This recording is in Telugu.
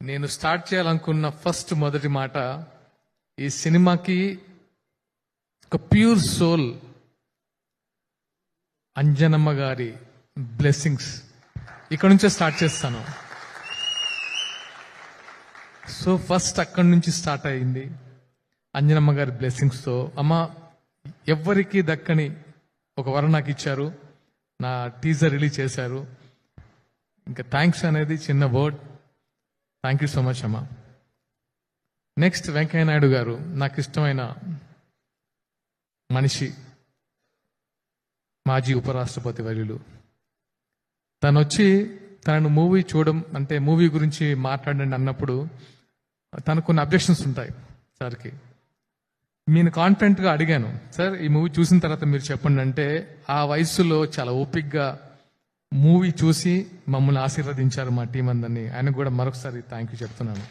నేను స్టార్ట్ చేయాలనుకున్న మొదటి మాట, ఈ సినిమాకి ఒక ప్యూర్ సోల్ అంజనమ్మ గారి బ్లెస్సింగ్స్ ఇక్కడ నుంచే స్టార్ట్ చేస్తాను. సో ఫస్ట్ అక్కడి నుంచి స్టార్ట్ అయింది అంజనమ్మ గారి బ్లెస్సింగ్స్తో. అమ్మ, ఎవ్వరికి దక్కని ఒక వరం నాకు ఇచ్చారు, నా టీజర్ రిలీజ్ చేశారు. ఇంకా థ్యాంక్స్ అనేది చిన్న word. Thank you so much అమ్మా. నెక్స్ట్ వెంకయ్య నాయుడు గారు, నాకు ఇష్టమైన మనిషి, మాజీ ఉపరాష్ట్రపతి వర్యులు. తను వచ్చి తనను మూవీ చూడడం అంటే మూవీ గురించి మాట్లాడండి అన్నప్పుడు తనకు కొన్ని అబ్జెక్షన్స్ ఉంటాయి సార్కి. నేను కాన్ఫిడెంట్గా అడిగాను, సార్ ఈ మూవీ చూసిన తర్వాత మీరు చెప్పండి అంటే, ఆ వయసులో చాలా ఓపిక్గా మూవీ చూసి మమ్మల్ని ఆశీర్వదించారు మా టీం అందరినీ. ఆయనకు కూడా మరొకసారి థ్యాంక్ యూ చెప్తున్నాను.